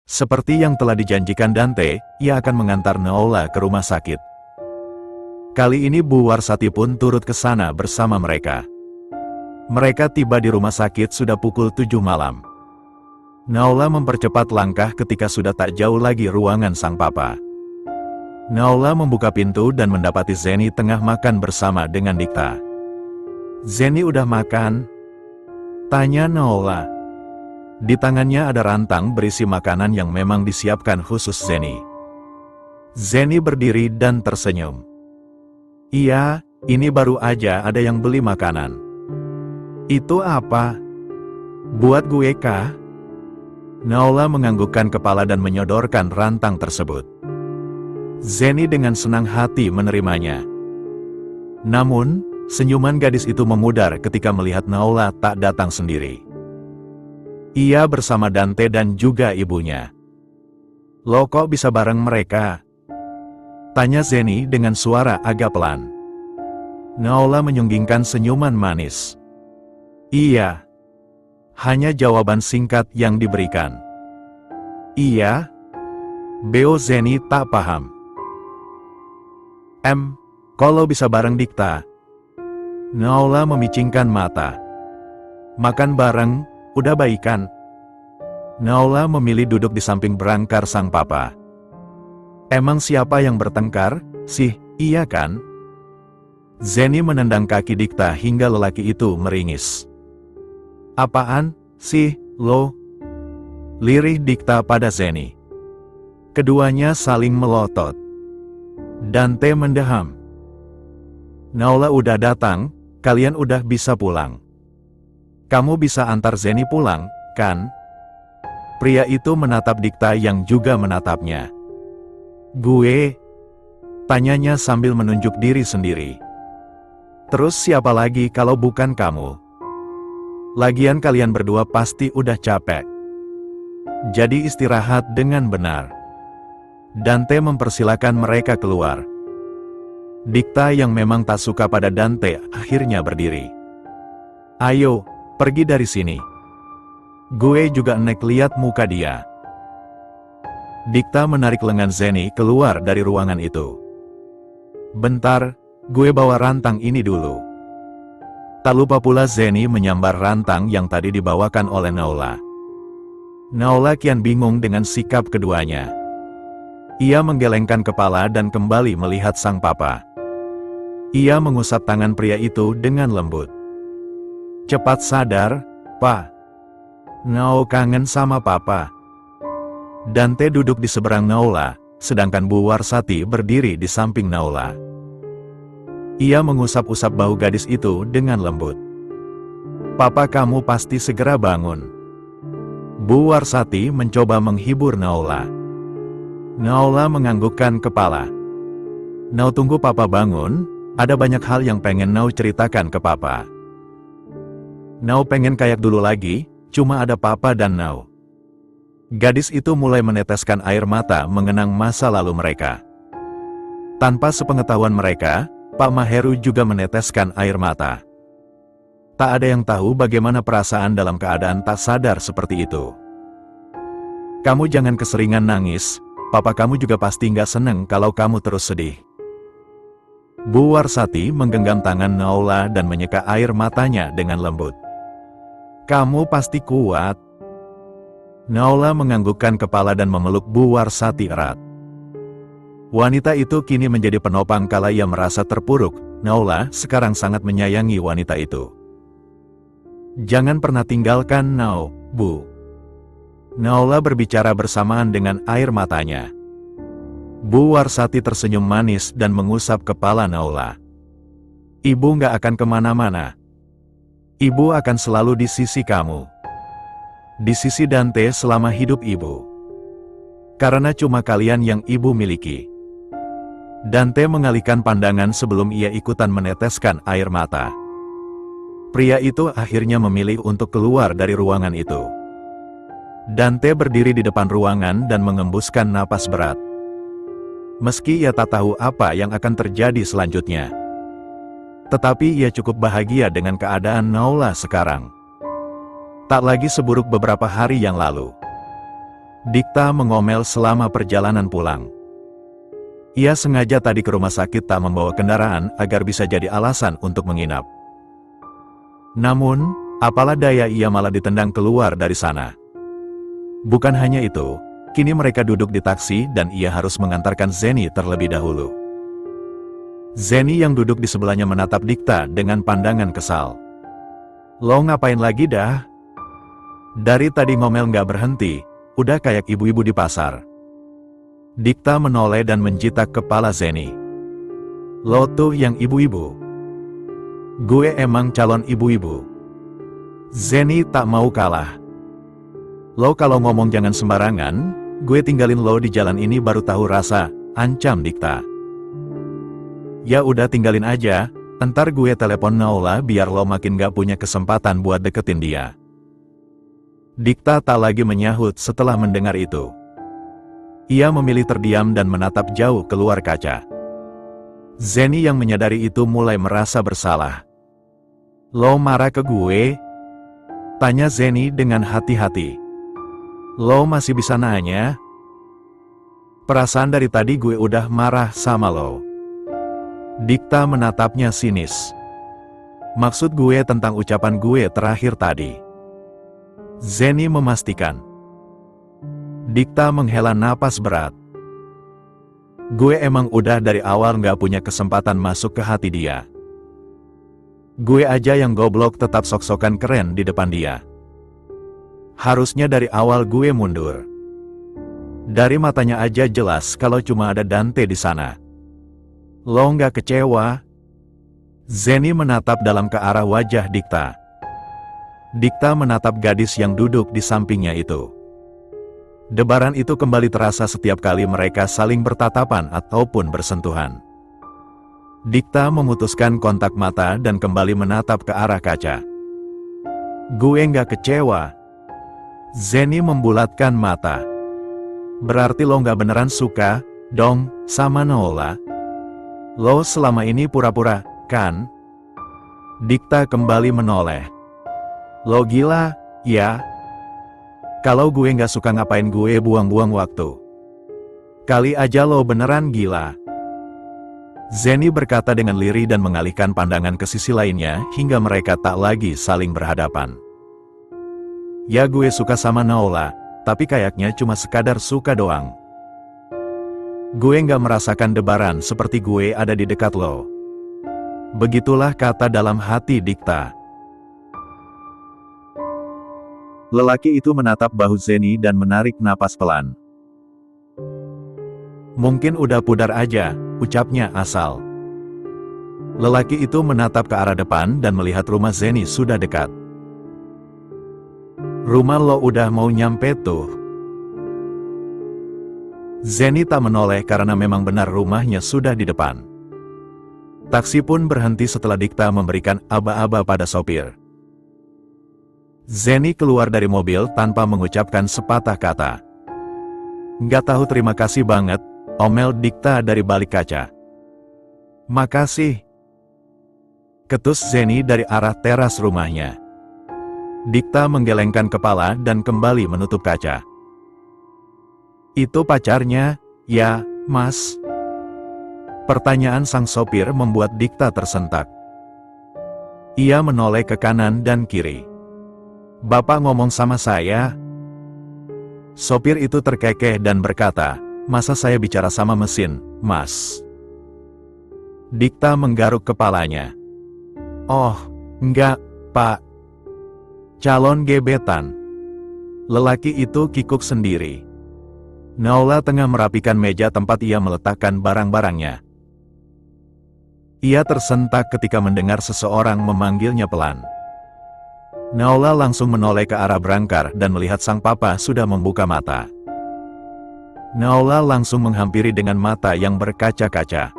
Seperti yang telah dijanjikan Dante, ia akan mengantar Naola ke rumah sakit. Kali ini Bu Warsati pun turut ke sana bersama mereka. Mereka tiba di rumah sakit sudah pukul 7 malam. Naola mempercepat langkah ketika sudah tak jauh lagi ruangan sang papa. Naola membuka pintu dan mendapati Zeni tengah makan bersama dengan Dikta. "Zeni udah makan?" tanya Naola. Di tangannya ada rantang berisi makanan yang memang disiapkan khusus Zeni. Zeni berdiri dan tersenyum. "Iya, ini baru aja ada yang beli makanan." "Itu apa? Buat gue kah?" Naola menganggukkan kepala dan menyodorkan rantang tersebut. Zeni dengan senang hati menerimanya. Namun, senyuman gadis itu memudar ketika melihat Naola tak datang sendiri. Ia bersama Dante dan juga ibunya. "Lo kok bisa bareng mereka?" tanya Zeni dengan suara agak pelan. Naola menyunggingkan senyuman manis. "Iya." Hanya jawaban singkat yang diberikan. "Iya?" Beo Zeni tak paham. Kalau bisa bareng Dikta?" Naola memicingkan mata. "Makan bareng, udah baikan." Naola memilih duduk di samping berangkar sang papa. "Emang siapa yang bertengkar, sih, iya kan?" Zeni menendang kaki Dikta hingga lelaki itu meringis. "Apaan, sih, lo?" lirih Dikta pada Zeni. Keduanya saling melotot. Dante mendeham. "Naola udah datang, kalian udah bisa pulang. Kamu bisa antar Zeni pulang, kan?" Pria itu menatap Dikta yang juga menatapnya. "Gue?" tanyanya sambil menunjuk diri sendiri. "Terus siapa lagi kalau bukan kamu? Lagian kalian berdua pasti udah capek. Jadi istirahat dengan benar." Dante mempersilakan mereka keluar. Dikta yang memang tak suka pada Dante akhirnya berdiri. "Ayo, pergi dari sini. Gue juga enek liat muka dia." Dikta menarik lengan Zeni keluar dari ruangan itu. "Bentar, gue bawa rantang ini dulu." Tak lupa pula Zeni menyambar rantang yang tadi dibawakan oleh Naola. Naola kian bingung dengan sikap keduanya. Ia menggelengkan kepala dan kembali melihat sang papa. Ia mengusap tangan pria itu dengan lembut. "Cepat sadar, Pa. Nao kangen sama papa." Dante duduk di seberang Naola, sedangkan Bu Warsati berdiri di samping Naola. Ia mengusap-usap bahu gadis itu dengan lembut. "Papa kamu pasti segera bangun." Bu Warsati mencoba menghibur Naola. Naola menganggukkan kepala. "Nao tunggu papa bangun, ada banyak hal yang pengen Nao ceritakan ke papa. Nao pengen kayak dulu lagi, cuma ada papa dan Nao." Gadis itu mulai meneteskan air mata mengenang masa lalu mereka. Tanpa sepengetahuan mereka, Pak Maheru juga meneteskan air mata. Tak ada yang tahu bagaimana perasaan dalam keadaan tak sadar seperti itu. "Kamu jangan keseringan nangis, papa kamu juga pasti nggak seneng kalau kamu terus sedih." Bu Warsati menggenggam tangan Naola dan menyeka air matanya dengan lembut. "Kamu pasti kuat." Naola menganggukkan kepala dan memeluk Bu Warsati erat. Wanita itu kini menjadi penopang kala ia merasa terpuruk. Naola sekarang sangat menyayangi wanita itu. "Jangan pernah tinggalkan Nao, Bu." Naola berbicara bersamaan dengan air matanya. Bu Warsati tersenyum manis dan mengusap kepala Naola. "Ibu nggak akan kemana-mana. Ibu akan selalu di sisi kamu. Di sisi Dante selama hidup ibu. Karena cuma kalian yang ibu miliki." Dante mengalihkan pandangan sebelum ia ikutan meneteskan air mata. Pria itu akhirnya memilih untuk keluar dari ruangan itu. Dante berdiri di depan ruangan dan mengembuskan napas berat. Meski ia tak tahu apa yang akan terjadi selanjutnya. Tetapi ia cukup bahagia dengan keadaan Naola sekarang. Tak lagi seburuk beberapa hari yang lalu. Dikta mengomel selama perjalanan pulang. Ia sengaja tadi ke rumah sakit tak membawa kendaraan agar bisa jadi alasan untuk menginap. Namun, apalah daya ia malah ditendang keluar dari sana. Bukan hanya itu, kini mereka duduk di taksi dan ia harus mengantarkan Zeni terlebih dahulu. Zeni yang duduk di sebelahnya menatap Dikta dengan pandangan kesal. "Lo ngapain lagi dah? Dari tadi ngomel nggak berhenti, udah kayak ibu-ibu di pasar." Dikta menoleh dan menjitak kepala Zeni. "Lo tuh yang ibu-ibu. Gue emang calon ibu-ibu." Zeni tak mau kalah. "Lo kalau ngomong jangan sembarangan, gue tinggalin lo di jalan ini baru tahu rasa," ancam Dikta. "Ya udah tinggalin aja, entar gue telepon Naola biar lo makin gak punya kesempatan buat deketin dia." Dikta tak lagi menyahut setelah mendengar itu. Ia memilih terdiam dan menatap jauh keluar kaca. Zeni yang menyadari itu mulai merasa bersalah. "Lo marah ke gue?" tanya Zeni dengan hati-hati. "Lo masih bisa nanya? Perasaan dari tadi gue udah marah sama lo." Dikta menatapnya sinis. "Maksud gue tentang ucapan gue terakhir tadi." Zeni memastikan. Dikta menghela napas berat. "Gue emang udah dari awal nggak punya kesempatan masuk ke hati dia. Gue aja yang goblok tetap sok-sokan keren di depan dia. Harusnya dari awal gue mundur. Dari matanya aja jelas kalau cuma ada Dante di sana. Lo nggak kecewa?" Zeni menatap dalam ke arah wajah Dikta. Dikta menatap gadis yang duduk di sampingnya itu. Debaran itu kembali terasa setiap kali mereka saling bertatapan ataupun bersentuhan. Dikta memutuskan kontak mata dan kembali menatap ke arah kaca. "Gue nggak kecewa." Zeni membulatkan mata. "Berarti lo nggak beneran suka, dong, sama Naola? Lo selama ini pura-pura, kan?" Dikta kembali menoleh. "Lo gila, ya? Kalau gue nggak suka ngapain gue buang-buang waktu? Kali aja lo beneran gila." Zeni berkata dengan lirih dan mengalihkan pandangan ke sisi lainnya hingga mereka tak lagi saling berhadapan. "Ya gue suka sama Naola, tapi kayaknya cuma sekadar suka doang. Gue nggak merasakan debaran seperti gue ada di dekat lo." Begitulah kata dalam hati Dikta. Lelaki itu menatap bahu Zeni dan menarik napas pelan. "Mungkin udah pudar aja," ucapnya asal. Lelaki itu menatap ke arah depan dan melihat rumah Zeni sudah dekat. "Rumah lo udah mau nyampe tuh." Zeni tak menoleh karena memang benar rumahnya sudah di depan. Taksi pun berhenti setelah Dikta memberikan aba-aba pada sopir. Zeni keluar dari mobil tanpa mengucapkan sepatah kata. "Nggak tahu terima kasih banget," omel Dikta dari balik kaca. "Makasih," ketus Zeni dari arah teras rumahnya. Dikta menggelengkan kepala dan kembali menutup kaca. "Itu pacarnya, ya, Mas?" Pertanyaan sang sopir membuat Dikta tersentak. Ia menoleh ke kanan dan kiri. "Bapak ngomong sama saya?" Sopir itu terkekeh dan berkata, "Masa saya bicara sama mesin, Mas?" Dikta menggaruk kepalanya. "Oh, enggak, Pak. Calon gebetan." Lelaki itu kikuk sendiri. Naola tengah merapikan meja tempat ia meletakkan barang-barangnya. Ia tersentak ketika mendengar seseorang memanggilnya pelan. Naola langsung menoleh ke arah berangkar dan melihat sang papa sudah membuka mata. Naola langsung menghampiri dengan mata yang berkaca-kaca.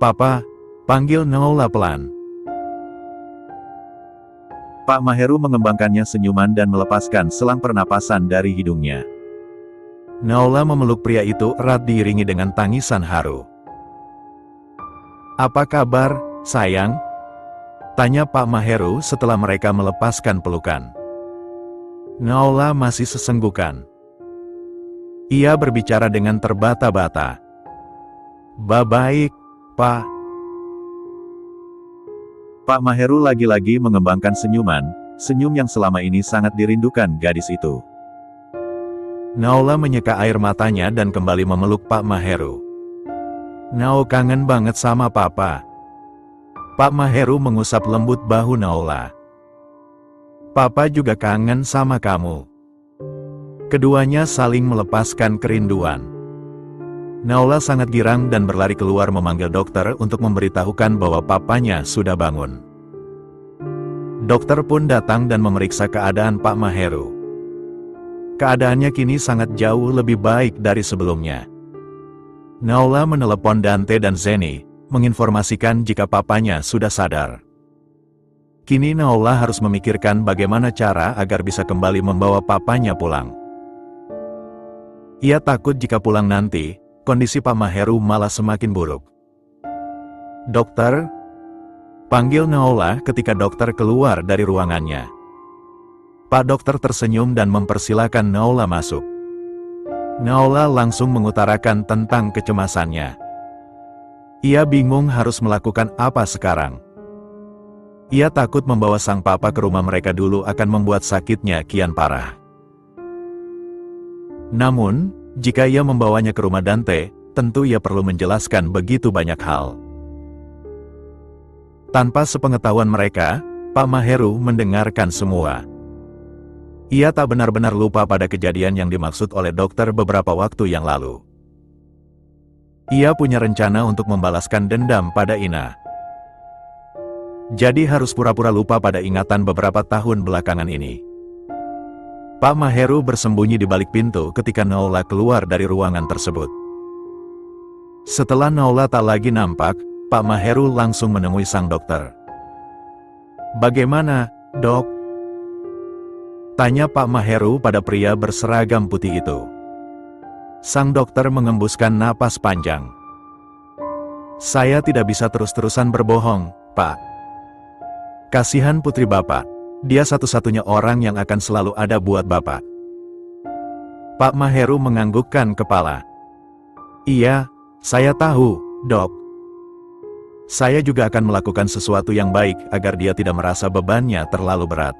"Papa," panggil Naola pelan. Pak Maheru mengembangkannya senyuman dan melepaskan selang pernapasan dari hidungnya. Naola memeluk pria itu erat diiringi dengan tangisan haru. "Apa kabar, sayang?" tanya Pak Maheru setelah mereka melepaskan pelukan. Naola masih sesenggukan. Ia berbicara dengan terbata-bata. Baik, Pak. Pak Maheru lagi-lagi mengembangkan senyuman, senyum yang selama ini sangat dirindukan gadis itu. Naola menyeka air matanya dan kembali memeluk Pak Maheru. Nao kangen banget sama Papa. Pak Maheru mengusap lembut bahu Naola. Papa juga kangen sama kamu. Keduanya saling melepaskan kerinduan. Naola sangat girang dan berlari keluar memanggil dokter untuk memberitahukan bahwa papanya sudah bangun. Dokter pun datang dan memeriksa keadaan Pak Maheru. Keadaannya kini sangat jauh lebih baik dari sebelumnya. Naola menelepon Dante dan Zeni, menginformasikan jika papanya sudah sadar. Kini Naola harus memikirkan bagaimana cara agar bisa kembali membawa papanya pulang. Ia takut jika pulang nanti, kondisi Pak Maheru malah semakin buruk. Dokter? Panggil Naola ketika dokter keluar dari ruangannya. Pak dokter tersenyum dan mempersilakan Naola masuk. Naola langsung mengutarakan tentang kecemasannya. Ia bingung harus melakukan apa sekarang. Ia takut membawa sang papa ke rumah mereka dulu akan membuat sakitnya kian parah. Namun, jika ia membawanya ke rumah Dante, tentu ia perlu menjelaskan begitu banyak hal. Tanpa sepengetahuan mereka, Pak Maheru mendengarkan semua. Ia tak benar-benar lupa pada kejadian yang dimaksud oleh dokter beberapa waktu yang lalu. Ia punya rencana untuk membalaskan dendam pada Ina. Jadi harus pura-pura lupa pada ingatan beberapa tahun belakangan ini. Pak Maheru bersembunyi di balik pintu ketika Naola keluar dari ruangan tersebut. Setelah Naola tak lagi nampak, Pak Maheru langsung menemui sang dokter. "Bagaimana, Dok?" tanya Pak Maheru pada pria berseragam putih itu. Sang dokter mengembuskan napas panjang. "Saya tidak bisa terus-terusan berbohong, Pak. Kasihan putri Bapak, dia satu-satunya orang yang akan selalu ada buat Bapak." Pak Maheru menganggukkan kepala. "Iya, saya tahu, Dok. Saya juga akan melakukan sesuatu yang baik agar dia tidak merasa bebannya terlalu berat."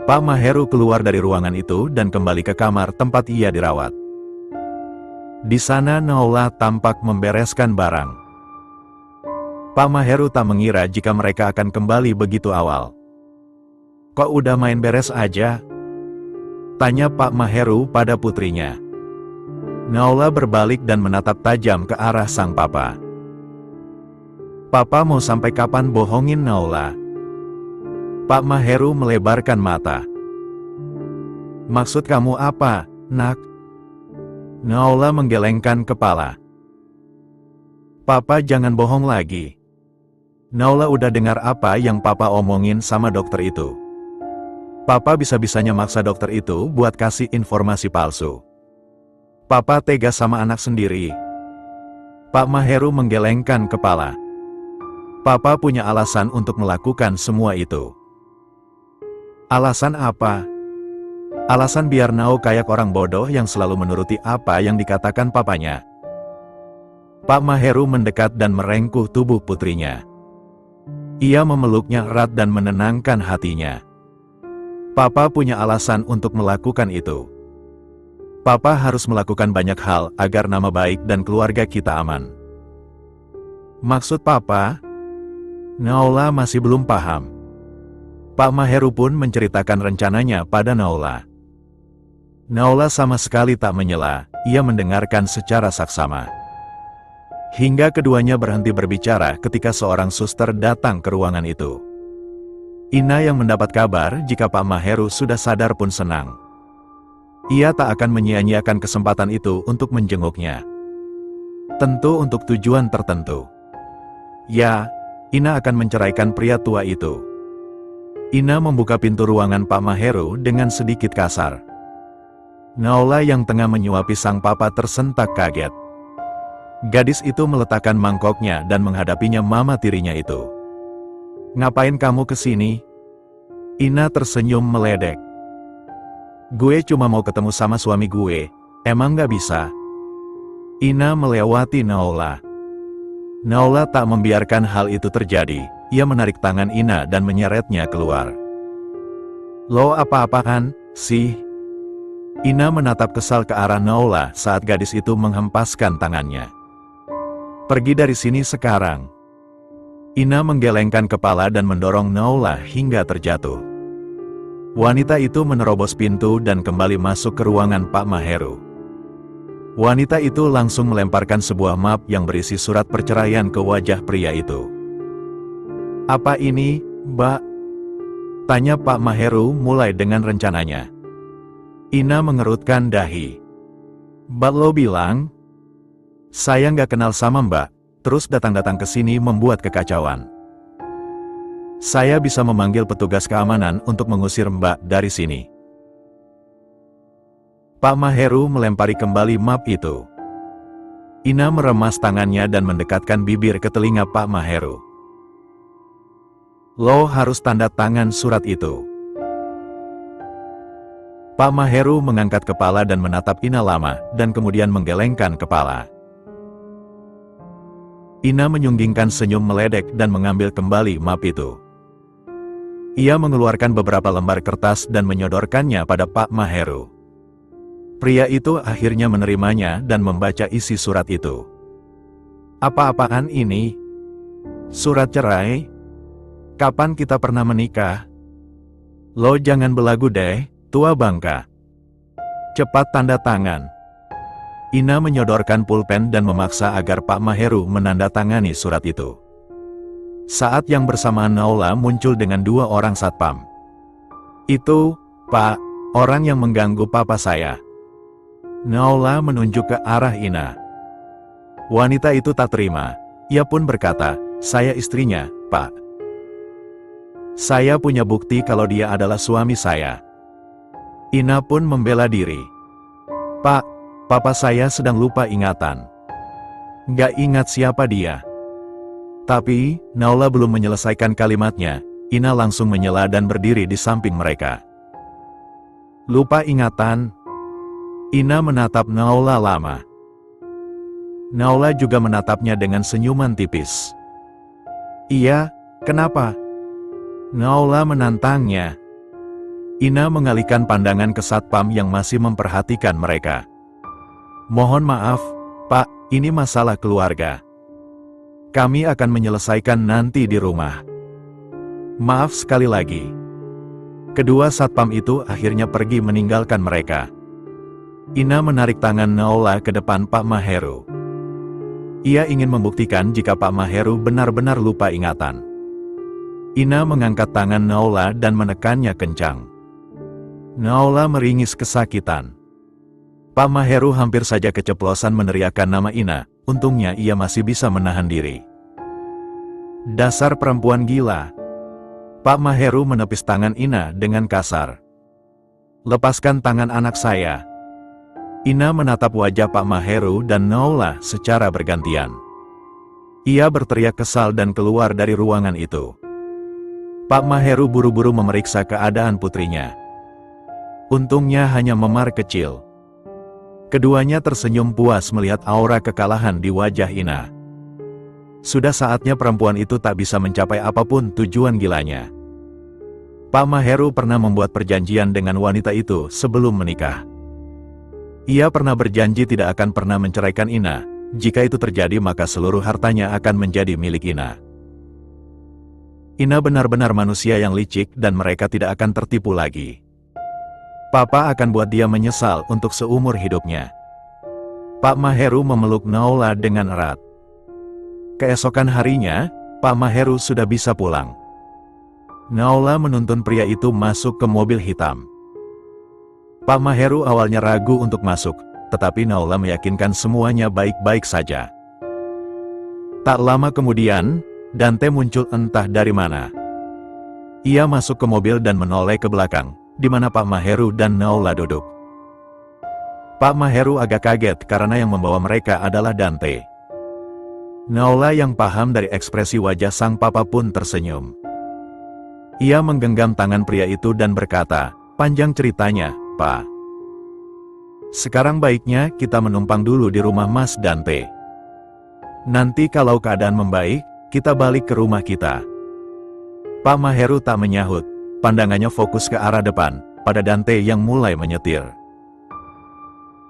Pak Maheru keluar dari ruangan itu dan kembali ke kamar tempat ia dirawat. Di sana Naola tampak membereskan barang. Pak Maheru tak mengira jika mereka akan kembali begitu awal. "Kok udah main beres aja?" tanya Pak Maheru pada putrinya. Naola berbalik dan menatap tajam ke arah sang papa. "Papa mau sampai kapan bohongin Naola?" Pak Maheru melebarkan mata. "Maksud kamu apa, Nak?" Naola menggelengkan kepala. "Papa jangan bohong lagi. Naola udah dengar apa yang Papa omongin sama dokter itu. Papa bisa-bisanya maksa dokter itu buat kasih informasi palsu. Papa tega sama anak sendiri." Pak Maheru menggelengkan kepala. "Papa punya alasan untuk melakukan semua itu." "Alasan apa?" "Alasan biar Nao kayak orang bodoh yang selalu menuruti apa yang dikatakan papanya." Pak Maheru mendekat dan merengkuh tubuh putrinya. Ia memeluknya erat dan menenangkan hatinya. "Papa punya alasan untuk melakukan itu. Papa harus melakukan banyak hal agar nama baik dan keluarga kita aman." "Maksud Papa?" Naola masih belum paham. Pak Maheru pun menceritakan rencananya pada Naola. Naola sama sekali tak menyela, ia mendengarkan secara saksama. Hingga keduanya berhenti berbicara ketika seorang suster datang ke ruangan itu. Ina yang mendapat kabar jika Pak Maheru sudah sadar pun senang. Ia tak akan menyia-nyiakan kesempatan itu untuk menjenguknya. Tentu untuk tujuan tertentu. Ya, Ina akan menceraikan pria tua itu. Ina membuka pintu ruangan Pak Maheru dengan sedikit kasar. Naola yang tengah menyuapi sang papa tersentak kaget. Gadis itu meletakkan mangkoknya dan menghadapinya mama tirinya itu. "Ngapain kamu kesini?" Ina tersenyum meledek. Gue cuma mau ketemu sama suami gue, emang gak bisa? Ina melewati Naola. Naola tak membiarkan hal itu terjadi, ia menarik tangan Ina dan menyeretnya keluar. Lo apa-apaan, sih? Ina menatap kesal ke arah Naola saat gadis itu menghempaskan tangannya. Pergi dari sini sekarang. Ina menggelengkan kepala dan mendorong Naola hingga terjatuh. Wanita itu menerobos pintu dan kembali masuk ke ruangan Pak Maheru. Wanita itu langsung melemparkan sebuah map yang berisi surat perceraian ke wajah pria itu. Apa ini, Mbak? Tanya Pak Maheru mulai dengan rencananya. Ina mengerutkan dahi. Mbak lo bilang, saya nggak kenal sama Mbak, terus datang-datang ke sini membuat kekacauan. Saya bisa memanggil petugas keamanan untuk mengusir Mbak dari sini. Pak Maheru melempari kembali map itu. Ina meremas tangannya dan mendekatkan bibir ke telinga Pak Maheru. Lo harus tanda tangan surat itu. Pak Maheru mengangkat kepala dan menatap Ina lama, dan kemudian menggelengkan kepala. Ina menyunggingkan senyum meledek dan mengambil kembali map itu. Ia mengeluarkan beberapa lembar kertas dan menyodorkannya pada Pak Maheru. Pria itu akhirnya menerimanya dan membaca isi surat itu. Apa-apaan ini? Surat cerai? Kapan kita pernah menikah? Lo jangan belagu deh, tua bangka. Cepat tanda tangan. Ina menyodorkan pulpen dan memaksa agar Pak Maheru menandatangani surat itu. Saat yang bersamaan Naola muncul dengan 2 orang satpam. Itu, Pak, orang yang mengganggu papa saya. Naola menunjuk ke arah Ina. Wanita itu tak terima. Ia pun berkata, saya istrinya, Pak. Saya punya bukti kalau dia adalah suami saya. Ina pun membela diri. Pak, papa saya sedang lupa ingatan. Gak ingat siapa dia. Tapi, Naola belum menyelesaikan kalimatnya, Ina langsung menyela dan berdiri di samping mereka. Lupa ingatan? Ina menatap Naola lama. Naola juga menatapnya dengan senyuman tipis. Iya, kenapa? Naola menantangnya. Ina mengalihkan pandangan ke satpam yang masih memperhatikan mereka. Mohon maaf, Pak, ini masalah keluarga. Kami akan menyelesaikan nanti di rumah. Maaf sekali lagi. Kedua satpam itu akhirnya pergi meninggalkan mereka. Ina menarik tangan Naola ke depan Pak Maheru. Ia ingin membuktikan jika Pak Maheru benar-benar lupa ingatan. Ina mengangkat tangan Naola dan menekannya kencang. Naola meringis kesakitan. Pak Maheru hampir saja keceplosan meneriakkan nama Ina, untungnya ia masih bisa menahan diri. Dasar perempuan gila. Pak Maheru menepis tangan Ina dengan kasar. Lepaskan tangan anak saya. Ina menatap wajah Pak Maheru dan Naola secara bergantian. Ia berteriak kesal dan keluar dari ruangan itu. Pak Maheru buru-buru memeriksa keadaan putrinya. Untungnya hanya memar kecil. Keduanya tersenyum puas melihat aura kekalahan di wajah Ina. Sudah saatnya perempuan itu tak bisa mencapai apapun tujuan gilanya. Pak Maheru pernah membuat perjanjian dengan wanita itu sebelum menikah. Ia pernah berjanji tidak akan pernah menceraikan Ina. Jika itu terjadi maka seluruh hartanya akan menjadi milik Ina. Ina benar-benar manusia yang licik dan mereka tidak akan tertipu lagi. Papa akan buat dia menyesal untuk seumur hidupnya. Pak Maheru memeluk Naola dengan erat. Keesokan harinya, Pak Maheru sudah bisa pulang. Naola menuntun pria itu masuk ke mobil hitam. Pak Maheru awalnya ragu untuk masuk, tetapi Naola meyakinkan semuanya baik-baik saja. Tak lama kemudian, Dante muncul entah dari mana. Ia masuk ke mobil dan menoleh ke belakang, di mana Pak Maheru dan Naola duduk. Pak Maheru agak kaget karena yang membawa mereka adalah Dante. Naola yang paham dari ekspresi wajah sang papa pun tersenyum. Ia menggenggam tangan pria itu dan berkata, panjang ceritanya, Pak. Sekarang baiknya kita menumpang dulu di rumah Mas Dante. Nanti kalau keadaan membaik, kita balik ke rumah kita." Pak Maheru tak menyahut, pandangannya fokus ke arah depan, pada Dante yang mulai menyetir.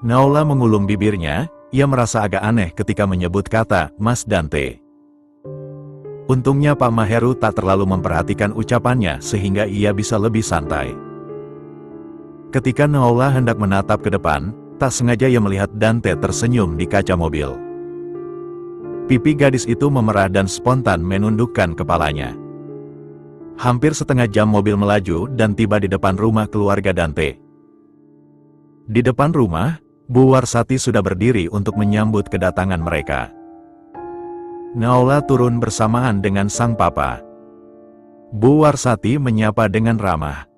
Naola mengulum bibirnya, ia merasa agak aneh ketika menyebut kata Mas Dante. Untungnya Pak Maheru tak terlalu memperhatikan ucapannya sehingga ia bisa lebih santai. Ketika Naola hendak menatap ke depan, tak sengaja ia melihat Dante tersenyum di kaca mobil. Pipi gadis itu memerah dan spontan menundukkan kepalanya. Hampir setengah jam mobil melaju dan tiba di depan rumah keluarga Dante. Di depan rumah, Bu Warsati sudah berdiri untuk menyambut kedatangan mereka. Naola turun bersamaan dengan sang papa. Bu Warsati menyapa dengan ramah.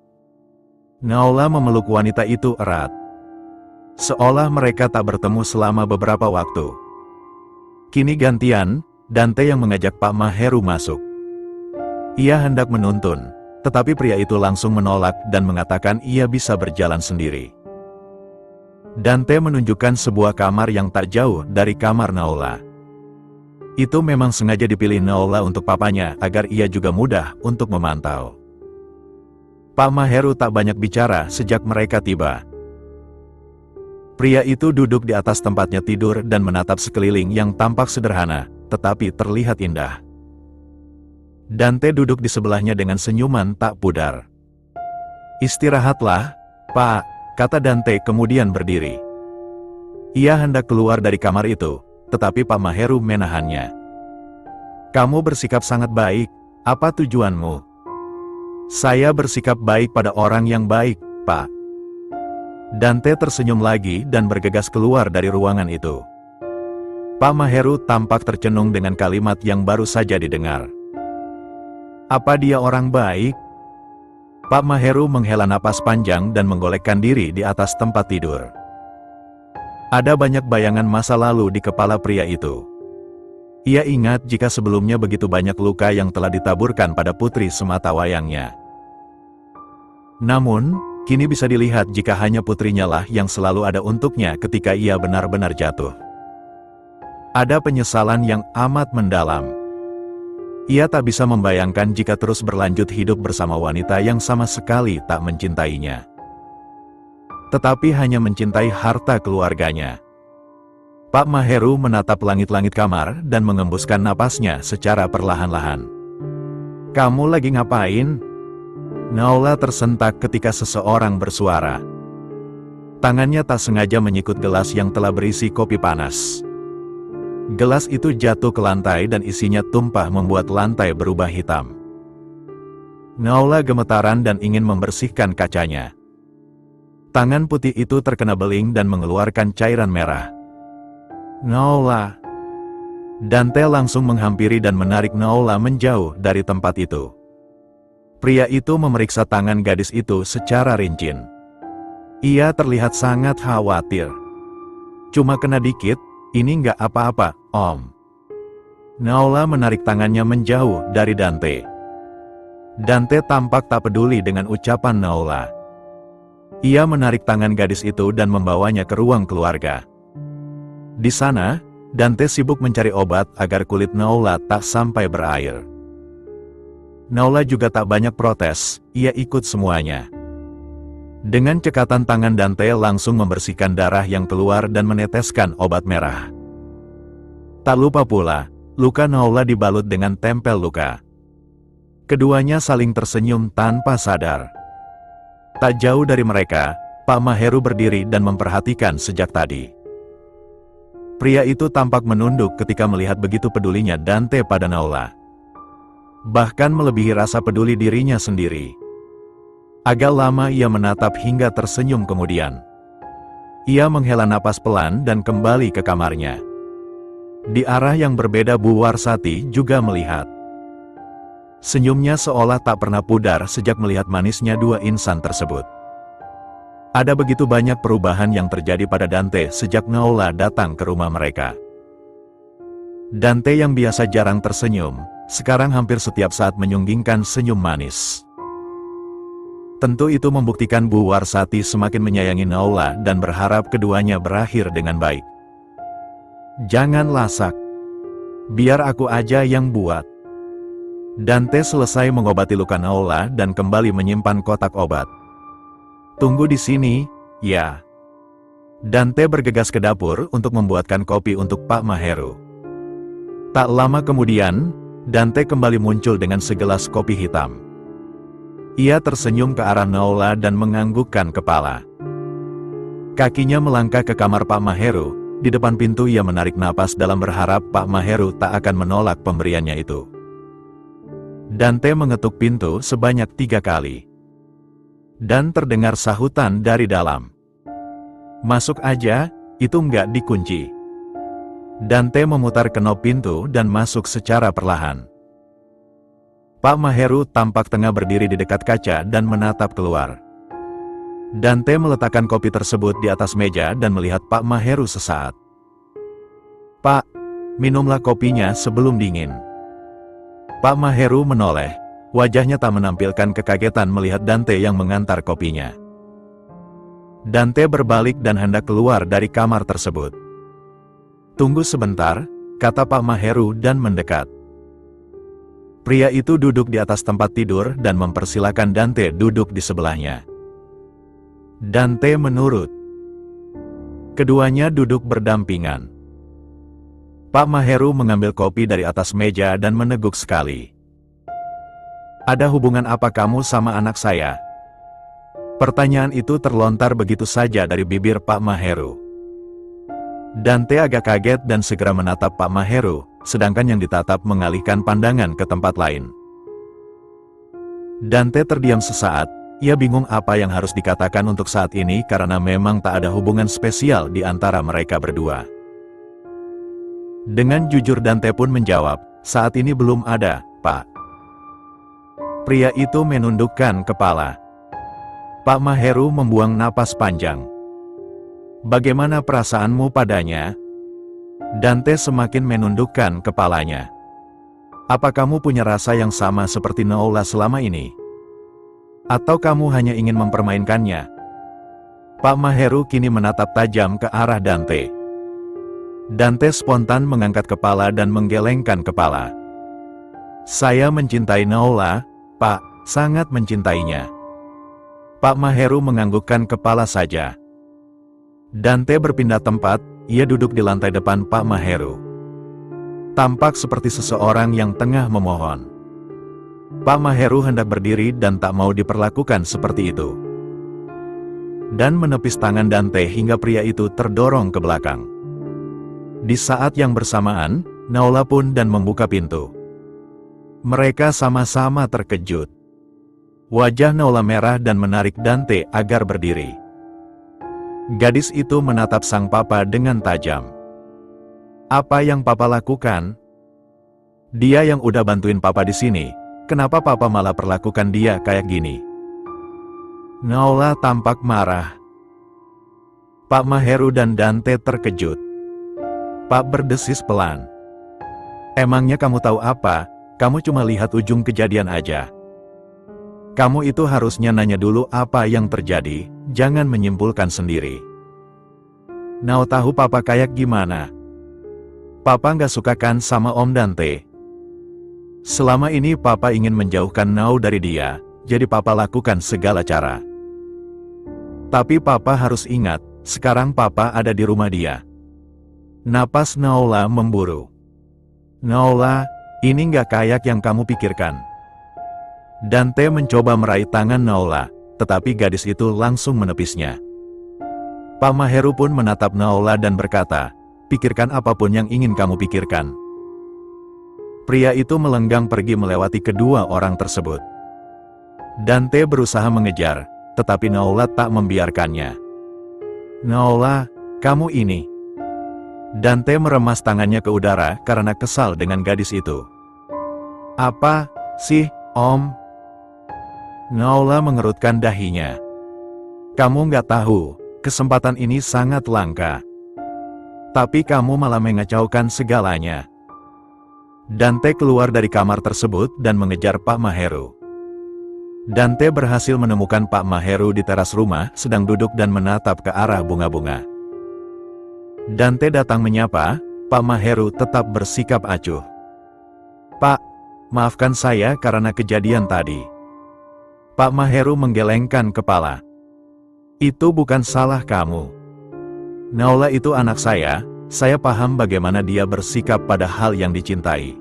Naola memeluk wanita itu erat. Seolah mereka tak bertemu selama beberapa waktu. Kini gantian, Dante yang mengajak Pak Maheru masuk. Ia hendak menuntun, tetapi pria itu langsung menolak dan mengatakan ia bisa berjalan sendiri. Dante menunjukkan sebuah kamar yang tak jauh dari kamar Naola. Itu memang sengaja dipilih Naola untuk papanya agar ia juga mudah untuk memantau. Pak Maheru tak banyak bicara sejak mereka tiba. Pria itu duduk di atas tempatnya tidur dan menatap sekeliling yang tampak sederhana, tetapi terlihat indah. Dante duduk di sebelahnya dengan senyuman tak pudar. "Istirahatlah, Pak," kata Dante kemudian berdiri. Ia hendak keluar dari kamar itu, tetapi Pak Maheru menahannya. "Kamu bersikap sangat baik, apa tujuanmu?" "Saya bersikap baik pada orang yang baik, Pak." Dante tersenyum lagi dan bergegas keluar dari ruangan itu. Pak Maheru tampak tercenung dengan kalimat yang baru saja didengar. "Apa dia orang baik?" Pak Maheru menghela napas panjang dan menggolekkan diri di atas tempat tidur. Ada banyak bayangan masa lalu di kepala pria itu. Ia ingat jika sebelumnya begitu banyak luka yang telah ditaburkan pada putri sematawayangnya. Namun, kini bisa dilihat jika hanya putrinya lah yang selalu ada untuknya ketika ia benar-benar jatuh. Ada penyesalan yang amat mendalam. Ia tak bisa membayangkan jika terus berlanjut hidup bersama wanita yang sama sekali tak mencintainya. Tetapi hanya mencintai harta keluarganya. Pak Maheru menatap langit-langit kamar dan mengembuskan napasnya secara perlahan-lahan. "Kamu lagi ngapain?" Naola tersentak ketika seseorang bersuara. Tangannya tak sengaja menyikut gelas yang telah berisi kopi panas. Gelas itu jatuh ke lantai dan isinya tumpah membuat lantai berubah hitam. Naola gemetaran dan ingin membersihkan kacanya. Tangan putih itu terkena beling dan mengeluarkan cairan merah. "Naola." Dante langsung menghampiri dan menarik Naola menjauh dari tempat itu. Pria itu memeriksa tangan gadis itu secara rinci. Ia terlihat sangat khawatir. "Cuma kena dikit, ini nggak apa-apa, Om." Naola menarik tangannya menjauh dari Dante. Dante tampak tak peduli dengan ucapan Naola. Ia menarik tangan gadis itu dan membawanya ke ruang keluarga. Di sana, Dante sibuk mencari obat agar kulit Naola tak sampai berair. Naola juga tak banyak protes, ia ikut semuanya. Dengan cekatan tangan Dante langsung membersihkan darah yang keluar dan meneteskan obat merah. Tak lupa pula, luka Naola dibalut dengan tempel luka. Keduanya saling tersenyum tanpa sadar. Tak jauh dari mereka, Pak Maheru berdiri dan memperhatikan sejak tadi. Pria itu tampak menunduk ketika melihat begitu pedulinya Dante pada Naola. Bahkan melebihi rasa peduli dirinya sendiri. Agak lama ia menatap hingga tersenyum kemudian. Ia menghela napas pelan dan kembali ke kamarnya. Di arah yang berbeda Bu Warsati juga melihat. Senyumnya seolah tak pernah pudar sejak melihat manisnya dua insan tersebut. Ada begitu banyak perubahan yang terjadi pada Dante sejak Naola datang ke rumah mereka. Dante yang biasa jarang tersenyum, sekarang hampir setiap saat menyunggingkan senyum manis. Tentu itu membuktikan Bu Warsati semakin menyayangi Naula dan berharap keduanya berakhir dengan baik. Jangan lasak. Biar aku aja yang buat. Dante selesai mengobati luka Naula dan kembali menyimpan kotak obat. Tunggu di sini, ya. Dante bergegas ke dapur untuk membuatkan kopi untuk Pak Maheru. Tak lama kemudian, Dante kembali muncul dengan segelas kopi hitam. Ia tersenyum ke arah Naula dan menganggukkan kepala. Kakinya melangkah ke kamar Pak Maheru. Di depan pintu ia menarik napas dalam berharap Pak Maheru tak akan menolak pemberiannya itu. Dante mengetuk pintu sebanyak 3 kali. Dan terdengar sahutan dari dalam. Masuk aja, itu nggak dikunci. Dante memutar kenop pintu dan masuk secara perlahan. Pak Maheru tampak tengah berdiri di dekat kaca dan menatap keluar. Dante meletakkan kopi tersebut di atas meja dan melihat Pak Maheru sesaat. "Pak, minumlah kopinya sebelum dingin." Pak Maheru menoleh, wajahnya tak menampilkan kekagetan melihat Dante yang mengantar kopinya. Dante berbalik dan hendak keluar dari kamar tersebut. "Tunggu sebentar," kata Pak Maheru dan mendekat. Pria itu duduk di atas tempat tidur dan mempersilakan Dante duduk di sebelahnya. Dante menurut. Keduanya duduk berdampingan. Pak Maheru mengambil kopi dari atas meja dan meneguk sekali. "Ada hubungan apa kamu sama anak saya?" Pertanyaan itu terlontar begitu saja dari bibir Pak Maheru. Dante agak kaget dan segera menatap Pak Maheru, sedangkan yang ditatap mengalihkan pandangan ke tempat lain. Dante terdiam sesaat, ia bingung apa yang harus dikatakan untuk saat ini karena memang tak ada hubungan spesial di antara mereka berdua. Dengan jujur Dante pun menjawab, "Saat ini belum ada, Pak." Pria itu menundukkan kepala. Pak Maheru membuang napas panjang. "Bagaimana perasaanmu padanya?" Dante semakin menundukkan kepalanya. "Apa kamu punya rasa yang sama seperti Naula selama ini? Atau kamu hanya ingin mempermainkannya?" Pak Maheru kini menatap tajam ke arah Dante. Dante spontan mengangkat kepala dan menggelengkan kepala. "Saya mencintai Naula, Pak, sangat mencintainya." Pak Maheru menganggukkan kepala saja. Dante berpindah tempat, ia duduk di lantai depan Pak Maheru. Tampak seperti seseorang yang tengah memohon. Pak Maheru hendak berdiri dan tak mau diperlakukan seperti itu. Dan menepis tangan Dante hingga pria itu terdorong ke belakang. Di saat yang bersamaan, Naula pun dan membuka pintu. Mereka sama-sama terkejut. Wajah Naula merah dan menarik Dante agar berdiri. Gadis itu menatap sang papa dengan tajam. "Apa yang papa lakukan? Dia yang udah bantuin papa di sini, kenapa papa malah perlakukan dia kayak gini?" Naula tampak marah. Pak Maheru dan Dante terkejut. Pak berdesis pelan. "Emangnya kamu tahu apa? Kamu cuma lihat ujung kejadian aja. Kamu itu harusnya nanya dulu apa yang terjadi, jangan menyimpulkan sendiri." "Nau tahu papa kayak gimana? Papa nggak suka kan sama Om Dante? Selama ini papa ingin menjauhkan Nau dari dia, jadi papa lakukan segala cara. Tapi papa harus ingat, sekarang papa ada di rumah dia." Napas Naula memburu. "Naula, ini nggak kayak yang kamu pikirkan." Dante mencoba meraih tangan Naula, tetapi gadis itu langsung menepisnya. Pak Maheru pun menatap Naula dan berkata, "Pikirkan apapun yang ingin kamu pikirkan." Pria itu melenggang pergi melewati kedua orang tersebut. Dante berusaha mengejar, tetapi Naula tak membiarkannya. "Naula, kamu ini." Dante meremas tangannya ke udara karena kesal dengan gadis itu. "Apa sih, Om?" Naula mengerutkan dahinya. "Kamu nggak tahu, kesempatan ini sangat langka. Tapi kamu malah mengacaukan segalanya." Dante keluar dari kamar tersebut dan mengejar Pak Maheru. Dante berhasil menemukan Pak Maheru di teras rumah sedang duduk dan menatap ke arah bunga-bunga. Dante datang menyapa, Pak Maheru tetap bersikap acuh. "Pak, maafkan saya karena kejadian tadi." Pak Maheru menggelengkan kepala. "Itu bukan salah kamu. Naola itu anak saya paham bagaimana dia bersikap pada hal yang dicintai.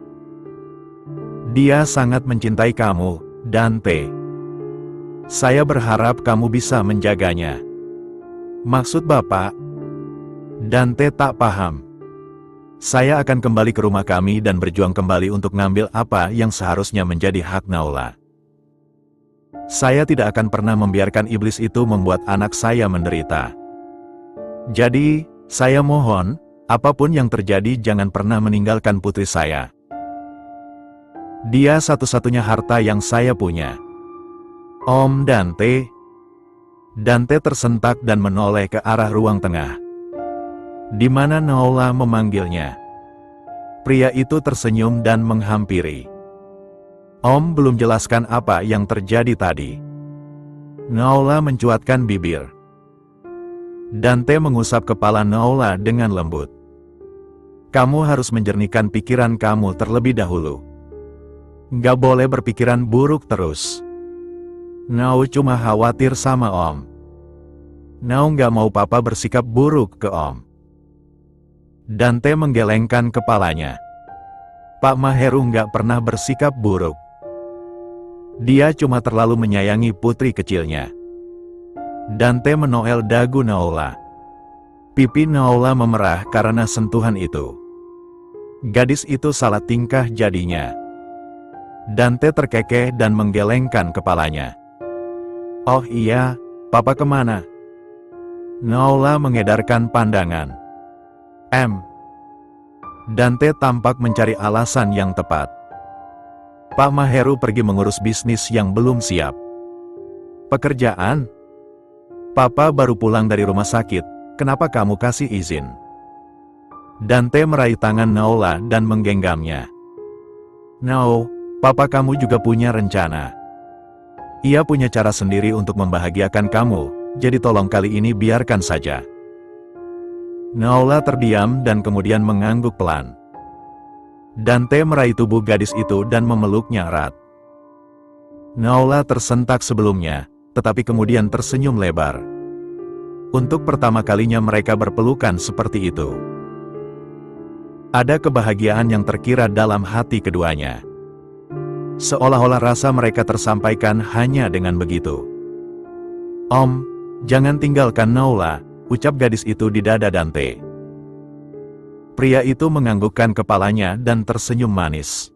Dia sangat mencintai kamu, Dante. Saya berharap kamu bisa menjaganya." "Maksud Bapak?" Dante tak paham. "Saya akan kembali ke rumah kami dan berjuang kembali untuk ngambil apa yang seharusnya menjadi hak Naola. Saya tidak akan pernah membiarkan iblis itu membuat anak saya menderita. Jadi, saya mohon, apapun yang terjadi jangan pernah meninggalkan putri saya. Dia satu-satunya harta yang saya punya." "Om Dante." Dante tersentak dan menoleh ke arah ruang tengah, di mana Naola memanggilnya. Pria itu tersenyum dan menghampiri. "Om belum jelaskan apa yang terjadi tadi." Naola mencuatkan bibir. Dante mengusap kepala Naola dengan lembut. "Kamu harus menjernihkan pikiran kamu terlebih dahulu. Nggak boleh berpikiran buruk terus. Nau cuma khawatir sama Om. Nau nggak mau Papa bersikap buruk ke Om." Dante menggelengkan kepalanya. Pak Maheru nggak pernah bersikap buruk. Dia cuma terlalu menyayangi putri kecilnya. Dante menoel dagu Naola. Pipi Naola memerah karena sentuhan itu. Gadis itu salah tingkah jadinya. Dante terkekeh dan menggelengkan kepalanya. "Oh iya, Papa kemana?" Naola mengedarkan pandangan. Dante tampak mencari alasan yang tepat. "Pak Maheru pergi mengurus bisnis yang belum siap." "Pekerjaan? Papa baru pulang dari rumah sakit, kenapa kamu kasih izin?" Dante meraih tangan Naola dan menggenggamnya. "No, Papa kamu juga punya rencana. Ia punya cara sendiri untuk membahagiakan kamu, jadi tolong kali ini biarkan saja." Naola terdiam dan kemudian mengangguk pelan. Dante meraih tubuh gadis itu dan memeluknya erat. Naola tersentak sebelumnya, tetapi kemudian tersenyum lebar. Untuk pertama kalinya mereka berpelukan seperti itu. Ada kebahagiaan yang terkira dalam hati keduanya. Seolah-olah rasa mereka tersampaikan hanya dengan begitu. "Om, jangan tinggalkan Naola," ucap gadis itu di dada Dante. Pria itu menganggukkan kepalanya dan tersenyum manis.